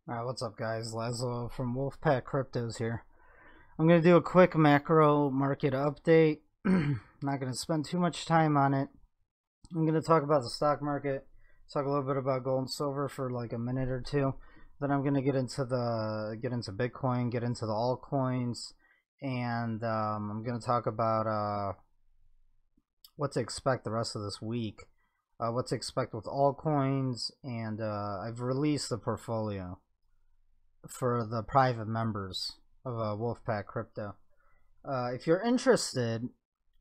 Alright, what's up guys? Lazo from Wolfpack Cryptos here. I'm going to do a quick macro market update. Not going to spend too much time on it. I'm going to talk about the stock market, talk a little bit about gold and silver for like a minute or two. Then I'm going to get into Bitcoin, get into the altcoins, and I'm going to talk about what to expect the rest of this week. What to expect with altcoins, and I've released the portfolio for the private members of Wolfpack Crypto. If you're interested,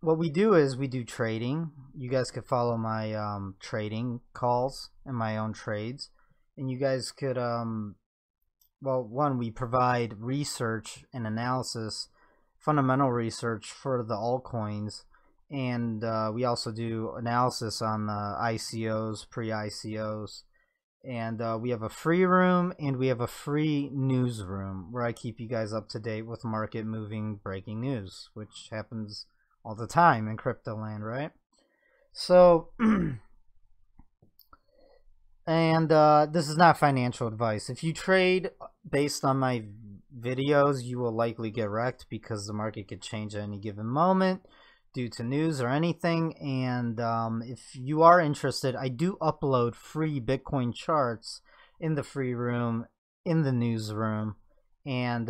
what we do is we do trading. You guys could follow my trading calls and my own trades, and you guys could well, one, we provide research and analysis, fundamental research for the altcoins, and we also do analysis on the ICOs, pre-ICOs, and we have a free room and we have a free newsroom where I keep you guys up to date with market moving breaking news, which happens all the time in crypto land, right? So and this is not financial advice. If you trade based on my videos, you will likely get wrecked because the market could change at any given moment due to news or anything. And if you are interested, I do upload free Bitcoin charts in the free room, in the newsroom, and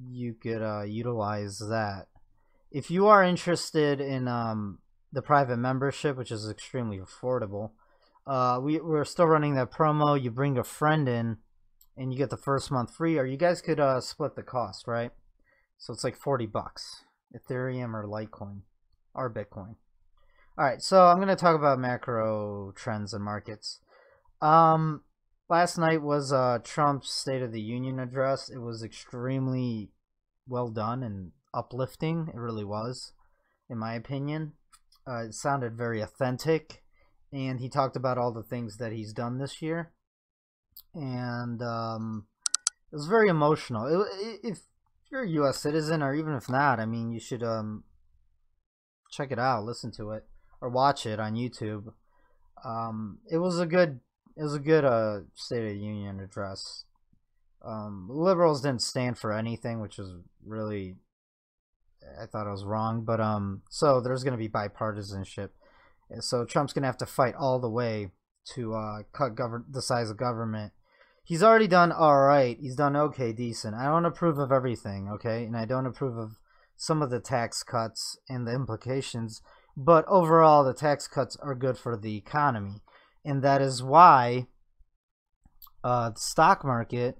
you could utilize that. If you are interested in the private membership, which is extremely affordable, we're still running that promo. You bring a friend in and you get the first month free, or you guys could split the cost, right? So it's like 40 bucks, Ethereum or Litecoin or Bitcoin. All right, so I'm going to talk about macro trends and markets. Last night was Trump's State of the Union address. It was extremely well done and uplifting. It really was, in my opinion. It sounded very authentic, and he talked about all the things that he's done this year, and it was very emotional. If you're a U.S. citizen, or even if not, I mean, you should check it out, listen to it, or watch it on YouTube. It was a good State of the Union address. Liberals didn't stand for anything, which was really, I thought it was wrong. But so there's going to be bipartisanship. So Trump's going to have to fight all the way to cut the size of government. He's already done all right. He's done okay, decent. I don't approve of everything, okay? And I don't approve of some of the tax cuts and the implications. But overall, the tax cuts are good for the economy. And that is why the stock market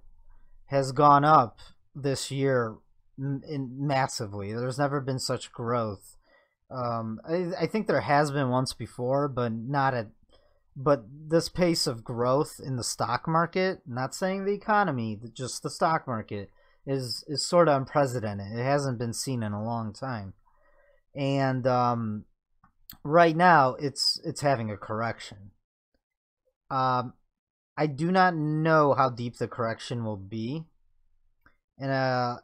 has gone up this year massively. There's never been such growth. I think there has been once before, but not at. But this pace of growth in the stock market, not saying the economy, just the stock market, is sort of unprecedented. It hasn't been seen in a long time, and right now it's having a correction. I do not know how deep the correction will be, and I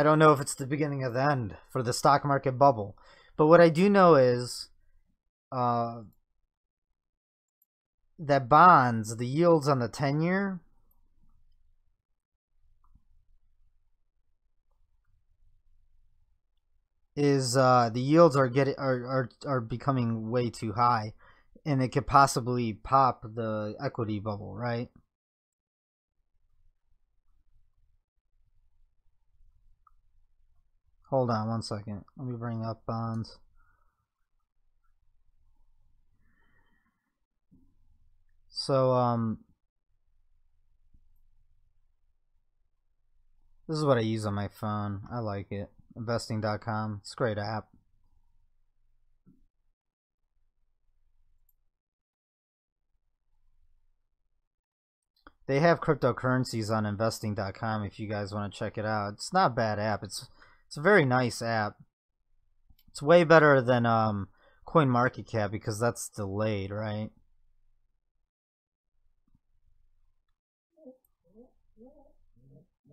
don't know if it's the beginning of the end for the stock market bubble. But what I do know is that bonds, the yields on the 10-year, is the yields are becoming way too high, and it could possibly pop the equity bubble, right? Hold on one second. Let me bring up bonds. So this is what I use on my phone. I like it. Investing.com. It's a great app. They have cryptocurrencies on investing.com if you guys want to check it out. It's not a bad app. It's a very nice app. It's way better than CoinMarketCap because that's delayed, right?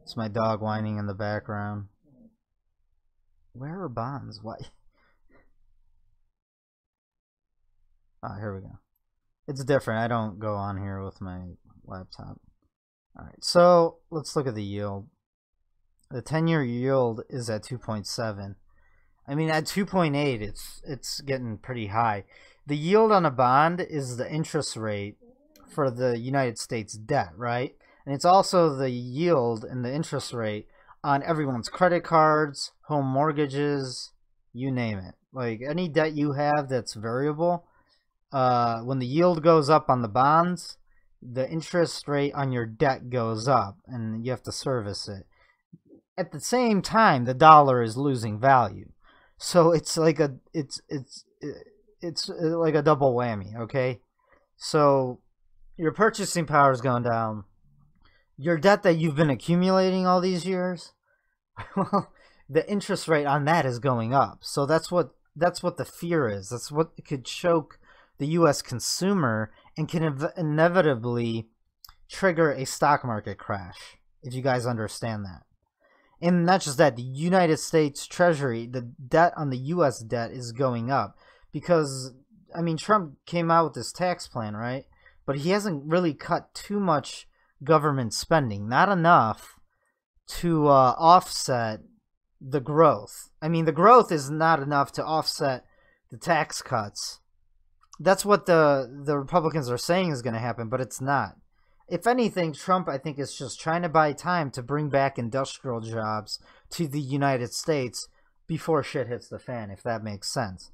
It's my dog whining in the background. Where are bonds? Why? Ah, here we go. It's different. I don't go on here with my laptop. All right, so let's look at the yield. The 10-year yield is at 2.7. I mean, at 2.8, it's getting pretty high. The yield on a bond is the interest rate for the United States debt, right? And it's also the yield and the interest rate on everyone's credit cards, home mortgages, you name it. Like any debt you have that's variable, when the yield goes up on the bonds, the interest rate on your debt goes up and you have to service it. At the same time, the dollar is losing value. So it's like it's like a double whammy, okay? So your purchasing power is going down. Your debt that you've been accumulating all these years, well, the interest rate on that is going up. So that's what the fear is. That's what could choke the U.S. consumer and can inevitably trigger a stock market crash, if you guys understand that. And not just that, the United States Treasury, the debt on the U.S. debt is going up because, I mean, Trump came out with this tax plan, right? But he hasn't really cut too much government spending, not enough to offset the growth. I mean, the growth is not enough to offset the tax cuts. That's what the Republicans are saying is going to happen, but it's not. If anything, Trump, I think, is just trying to buy time to bring back industrial jobs to the United States before shit hits the fan, if that makes sense.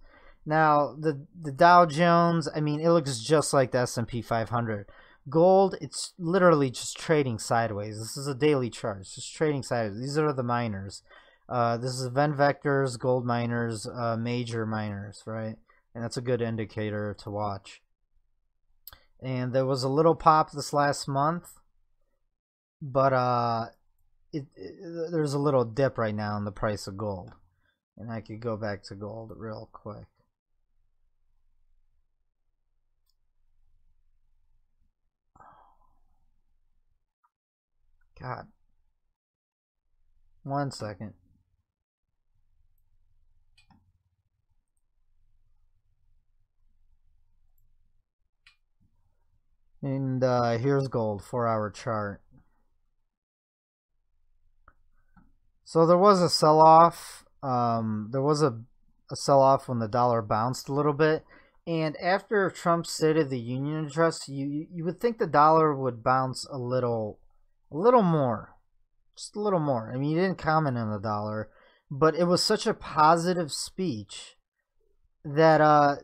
Now, the Dow Jones, I mean, it looks just like the S&P 500. Gold, it's literally just trading sideways. This is a daily chart. It's just trading sideways. These are the miners. This is Venn Vectors, gold miners, major miners, right? And that's a good indicator to watch. And there was a little pop this last month, but there's a little dip right now in the price of gold. And I could go back to gold real quick. God. 1 second. And here's gold, 4-hour chart. So there was a sell-off. There was a sell-off when the dollar bounced a little bit. And after Trump's State of the Union address, you would think the dollar would bounce a little more. Just a little more. I mean, he didn't comment on the dollar. But it was such a positive speech that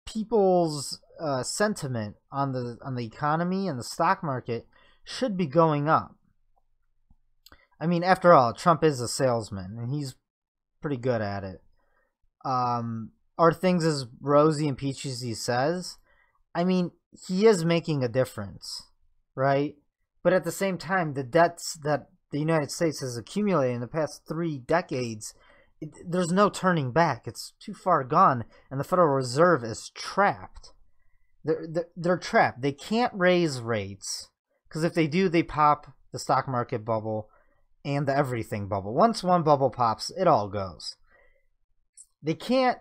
people's sentiment on the economy and the stock market should be going up. I mean, after all, Trump is a salesman and he's pretty good at it. Are things as rosy and peachy as he says? I mean, he is making a difference, right? But at the same time, the debts that the United States has accumulated in the past 3 decades, there's no turning back. It's too far gone, and the Federal Reserve is trapped. They're trapped. They can't raise rates because if they do, they pop the stock market bubble and the everything bubble. Once one bubble pops, it all goes. They can't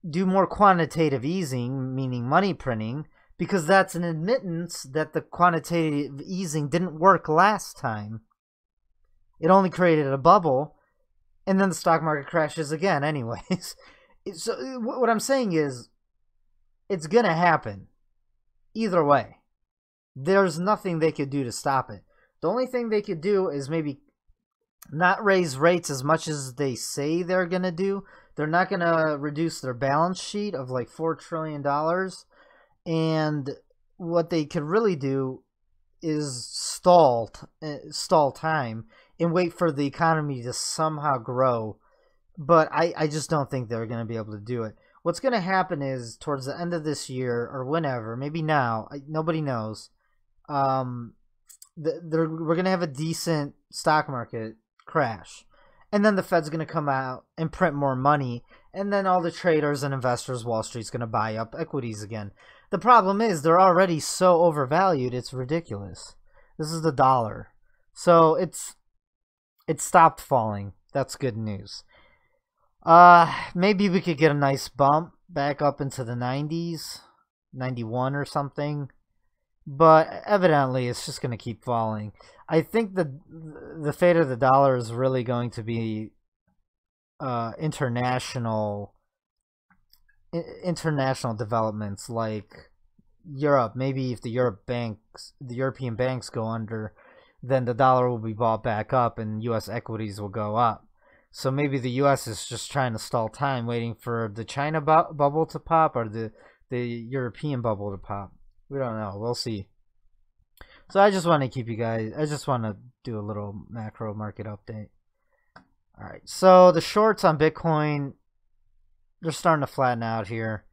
do more quantitative easing, meaning money printing, because that's an admittance that the quantitative easing didn't work last time. It only created a bubble, and then the stock market crashes again anyways. So what I'm saying is, it's going to happen. Either way. There's nothing they could do to stop it. The only thing they could do is maybe not raise rates as much as they say they're going to do. They're not going to reduce their balance sheet of like $4 trillion. And what they could really do is stall time and wait for the economy to somehow grow. But I just don't think they're going to be able to do it. What's going to happen is towards the end of this year or whenever, maybe now, nobody knows, we're going to have a decent stock market crash. And then the Fed's going to come out and print more money. And then all the traders and investors, Wall Street's going to buy up equities again. The problem is they're already so overvalued, it's ridiculous. This is the dollar. So it stopped falling. That's good news. Maybe we could get a nice bump back up into the 90s, 91 or something. but evidently it's just going to keep falling. I think the fate of the dollar is really going to be international developments like Europe. Maybe if the European banks go under, then the dollar will be bought back up and U.S. equities will go up. So maybe the U.S. is just trying to stall time, waiting for the China bubble to pop or the European bubble to pop. We don't know. We'll see. So I just want to keep you guys. I just want to do a little macro market update. All right. So the shorts on Bitcoin, they're starting to flatten out here.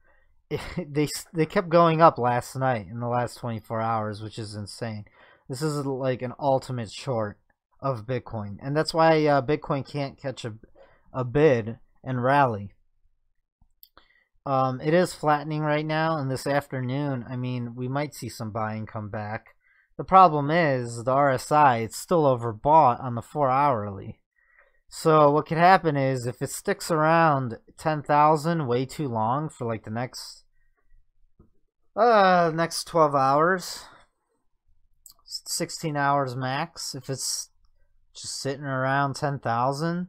They kept going up last night in the last 24 hours, which is insane. This is like an ultimate short of Bitcoin, and that's why Bitcoin can't catch a bid and rally. It is flattening right now, and this afternoon, I mean, we might see some buying come back. The problem is the RSI, it's still overbought on the 4-hourly. So what could happen is if it sticks around 10,000 way too long for like the next 12 hours, 16 hours max, if it's just sitting around 10,000,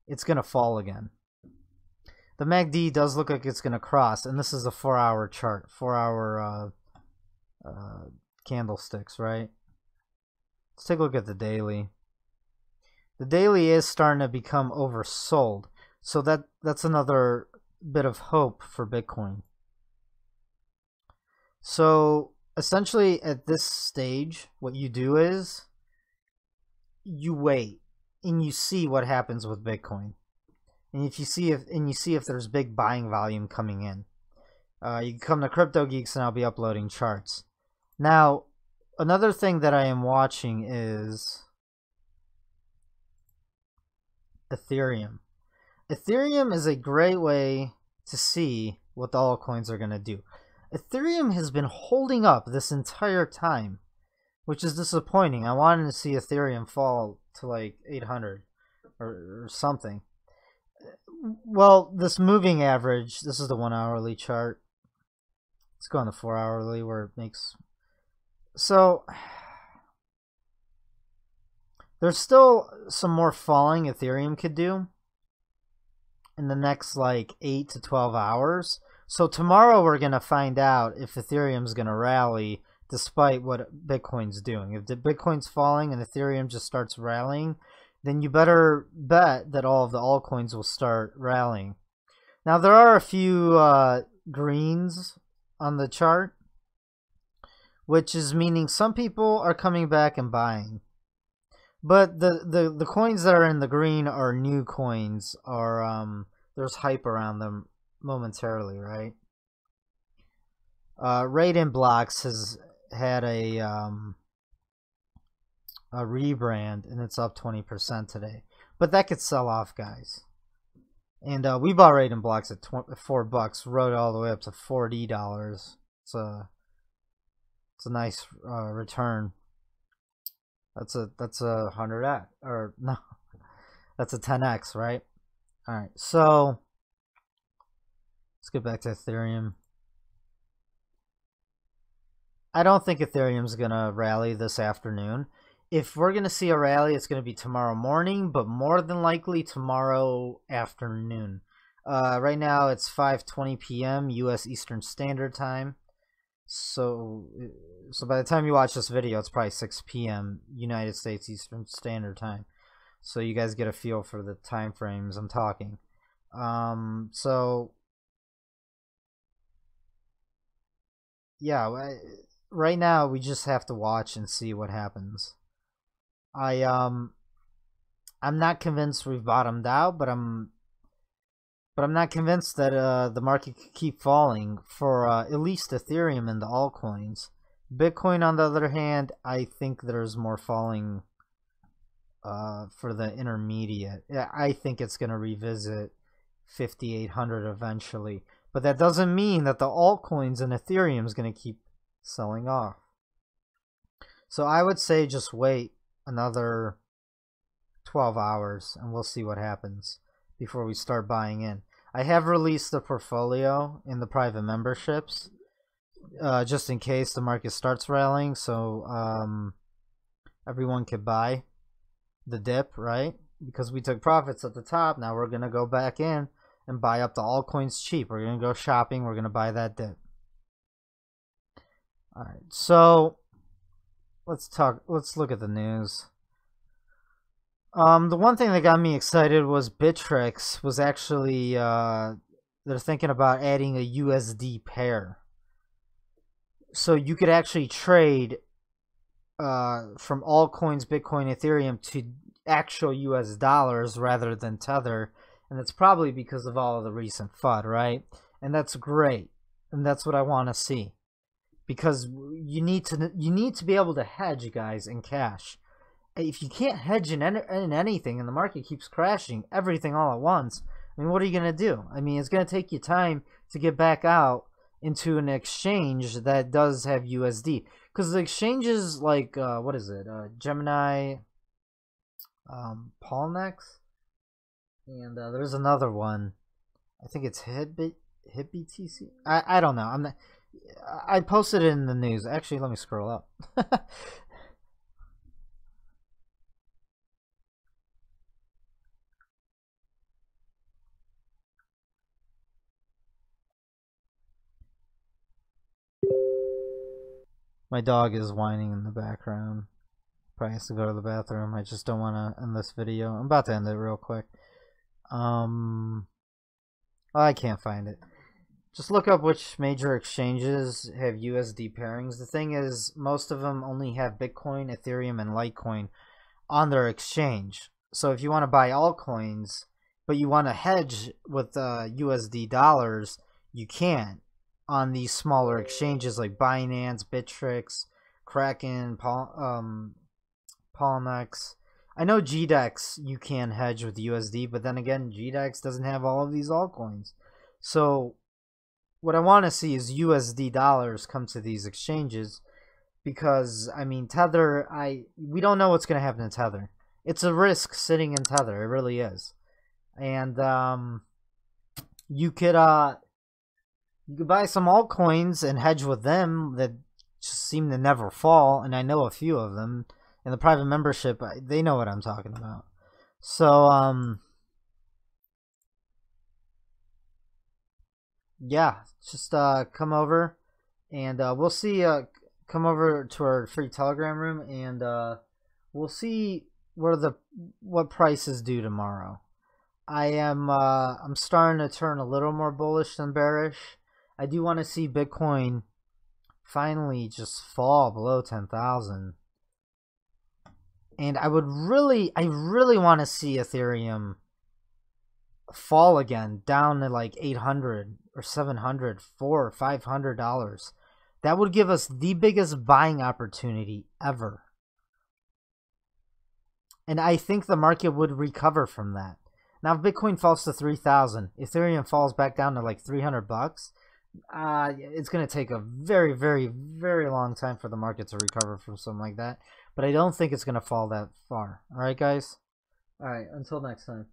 it's going to fall again. The MACD does look like it's going to cross, and this is a 4-hour chart, 4-hour candlesticks, right? Let's take a look at the daily. The daily is starting to become oversold, so that's another bit of hope for Bitcoin. So essentially at this stage, what you do is you wait and you see what happens with Bitcoin. And if you see if there's big buying volume coming in. You can come to Crypto Geeks and I'll be uploading charts. Now, another thing that I am watching is Ethereum. Ethereum is a great way to see what the altcoins are going to do. Ethereum has been holding up this entire time, which is disappointing. I wanted to see Ethereum fall to like 800 or something. Well, this moving average, this is the 1-hourly chart. Let's go on the 4-hourly where it makes... So, there's still some more falling Ethereum could do in the next like 8 to 12 hours. So tomorrow we're going to find out if Ethereum's going to rally despite what Bitcoin's doing. If the Bitcoin's falling and Ethereum just starts rallying, then you better bet that all of the altcoins will start rallying. Now there are a few greens on the chart, which is meaning some people are coming back and buying. But the coins that are in the green are new coins, or there's hype around them momentarily, right? Raiden Blocks has had a rebrand, and it's up 20% today. But that could sell off, guys. And we bought Raiden Blocks at $4, rode all the way up to $40. It's a nice return. That's a 100x, or no, that's a 10x, right? All right, so let's get back to Ethereum. I don't think Ethereum's gonna rally this afternoon. If we're gonna see a rally, it's gonna be tomorrow morning, but more than likely tomorrow afternoon. Right now it's 5:20 p.m. U.S. Eastern Standard Time. So by the time you watch this video, it's probably 6 p.m. United States Eastern Standard Time. So you guys get a feel for the time frames I'm talking. So yeah, right now we just have to watch and see what happens. I'm not convinced we've bottomed out, but I'm not convinced that the market could keep falling for at least Ethereum and the altcoins. Bitcoin, on the other hand, I think there's more falling for the intermediate. I think it's going to revisit 5,800 eventually. But that doesn't mean that the altcoins and Ethereum is going to keep selling off. So I would say just wait another 12 hours and we'll see what happens before we start buying in. I have released the portfolio in the private memberships. just in case the market starts rallying, so everyone could buy the dip, right? Because we took profits at the top, now we're gonna go back in and buy up the altcoins cheap. We're gonna go shopping, we're gonna buy that dip. Alright, so let's look at the news. The one thing that got me excited was Bittrex was actually they're thinking about adding a USD pair. So you could actually trade from altcoins, Bitcoin, Ethereum to actual US dollars rather than Tether, and that's probably because of all of the recent FUD, right? And that's great, and that's what I want to see, because you need to be able to hedge, guys, in cash. If you can't hedge in anything and the market keeps crashing everything all at once, I mean, what are you going to do? I mean, it's going to take you time to get back out into an exchange that does have USD. Because the exchanges like, what is it? Gemini, Polnex, and there's another one. I think it's HitBTC. I don't know. I'm not. I posted it in the news. Actually, let me scroll up. My dog is whining in the background. Probably has to go to the bathroom. I just don't want to end this video. I'm about to end it real quick. I can't find it. Just look up which major exchanges have USD pairings. The thing is, most of them only have Bitcoin, Ethereum, and Litecoin on their exchange. So if you want to buy altcoins, but you want to hedge with USD dollars, you can't on these smaller exchanges like Binance, Bittrex, Kraken, Polnex. I know GDEX you can hedge with USD, but then again, GDEX doesn't have all of these altcoins. So what I want to see is USD dollars come to these exchanges, because I mean Tether, we don't know what's going to happen to Tether. It's a risk sitting in Tether, it really is. And you could buy some altcoins and hedge with them that just seem to never fall, and I know a few of them. In the private membership, they know what I'm talking about. So yeah, just come over and we'll see. Come over to our free Telegram room, and we'll see what prices do tomorrow. I'm starting to turn a little more bullish than bearish. I do want to see Bitcoin finally just fall below 10,000. And I really want to see Ethereum fall again down to like 800 or 700, $400 or $500. That would give us the biggest buying opportunity ever. And I think the market would recover from that. Now, if Bitcoin falls to 3,000, Ethereum falls back down to like $300, it's going to take a very, very, very long time for the market to recover from something like that. But I don't think it's going to fall that far. All right, guys? All right, until next time.